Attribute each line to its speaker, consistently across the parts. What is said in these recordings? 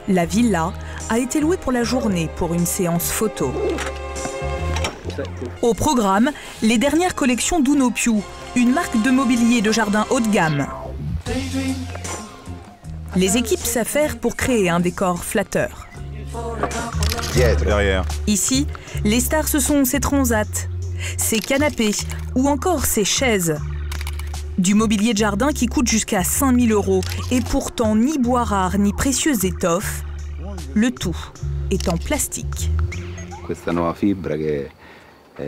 Speaker 1: La villa a été louée pour la journée pour une séance photo. Au programme, les dernières collections d'Unopiu, une marque de mobilier de jardin haut de gamme. Les équipes s'affairent pour créer un décor flatteur.
Speaker 2: Derrière.
Speaker 1: Ici, les stars, ce sont ces transats, ces canapés ou encore ces chaises. Du mobilier de jardin qui coûte jusqu'à 5 000 € et pourtant ni bois rare ni précieuses étoffes, le tout est en plastique.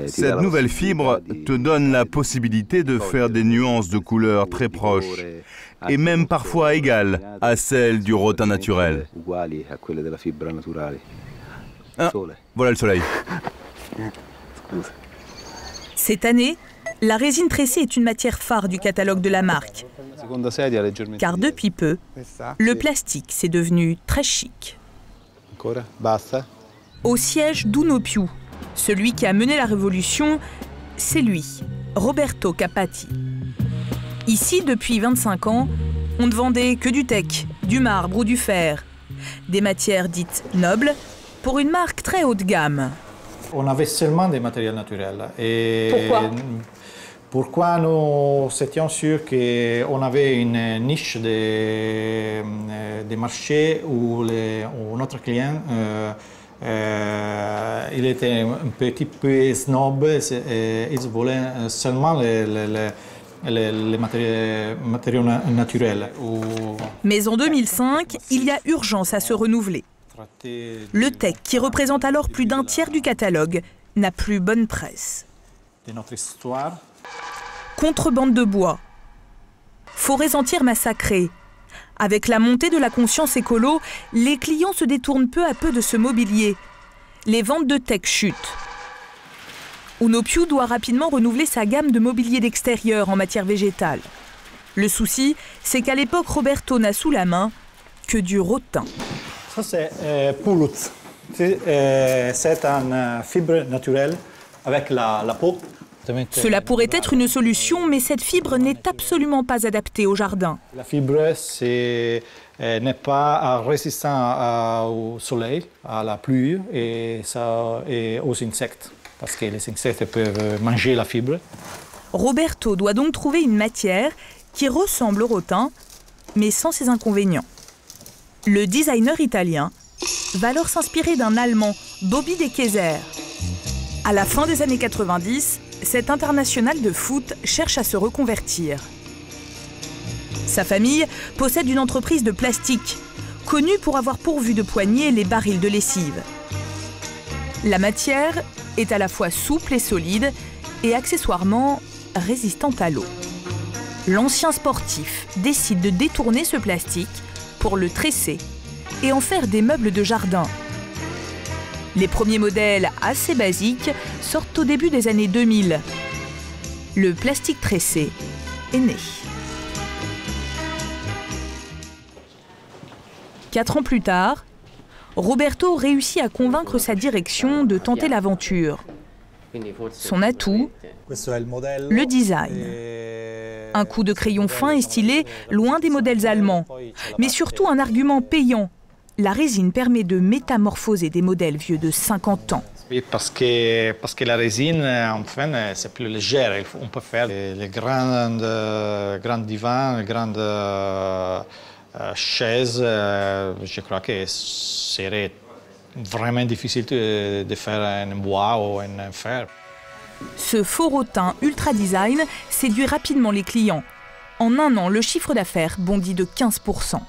Speaker 2: Cette nouvelle fibre te donne la possibilité de faire des nuances de couleurs très proches et même parfois égales à celles du rotin naturel. Ah, voilà le soleil.
Speaker 1: Cette année, la résine tressée est une matière phare du catalogue de la marque. Car depuis peu, le plastique s'est devenu très chic. Au siège d'Unopiu, celui qui a mené la révolution, c'est lui, Roberto Capatti. Ici, depuis 25 ans, on ne vendait que du teck, du marbre ou du fer. Des matières dites nobles pour une marque très haut de gamme.
Speaker 3: On avait seulement des matériaux naturels. Et
Speaker 1: pourquoi
Speaker 3: nous étions sûrs qu'on avait une niche des marchés où notre client il était un petit peu snob et il voulait seulement les matériaux naturels.
Speaker 1: Mais en 2005, il y a urgence à se renouveler. Le teck, qui représente alors plus d'un tiers du catalogue, n'a plus bonne presse. Contrebande de bois, forêts entières massacrées. Avec la montée de la conscience écolo, les clients se détournent peu à peu de ce mobilier. Les ventes de teck chutent. Unopiu doit rapidement renouveler sa gamme de mobilier d'extérieur en matière végétale. Le souci, c'est qu'à l'époque, Roberto n'a sous la main que du rotin.
Speaker 3: Ça, c'est poulout. C'est une fibre naturelle avec la peau.
Speaker 1: Cela pourrait être une solution, mais cette fibre n'est absolument pas adaptée au jardin.
Speaker 3: La fibre n'est pas résistante au soleil, à la pluie et aux insectes, parce que les insectes peuvent manger la fibre.
Speaker 1: Roberto doit donc trouver une matière qui ressemble au rotin, mais sans ses inconvénients. Le designer italien va alors s'inspirer d'un Allemand, Bobby de Keyser. À la fin des années 90, cet international de foot cherche à se reconvertir. Sa famille possède une entreprise de plastique, connue pour avoir pourvu de poignées les barils de lessive. La matière est à la fois souple et solide et accessoirement résistante à l'eau. L'ancien sportif décide de détourner ce plastique pour le tresser et en faire des meubles de jardin. Les premiers modèles assez basiques sortent au début des années 2000. Le plastique tressé est né. 4 ans plus tard, Roberto réussit à convaincre sa direction de tenter l'aventure. Son atout, le design. Un coup de crayon fin et stylé, loin des modèles allemands. Mais surtout un argument payant. La résine permet de métamorphoser des modèles vieux de 50 ans.
Speaker 3: Oui, parce que la résine, enfin, c'est plus légère. On peut faire les grands divans, les grandes chaises. Je crois que ce serait vraiment difficile de faire en bois ou en fer.
Speaker 1: Ce faux rotin ultra design séduit rapidement les clients. En un an, le chiffre d'affaires bondit de 15%.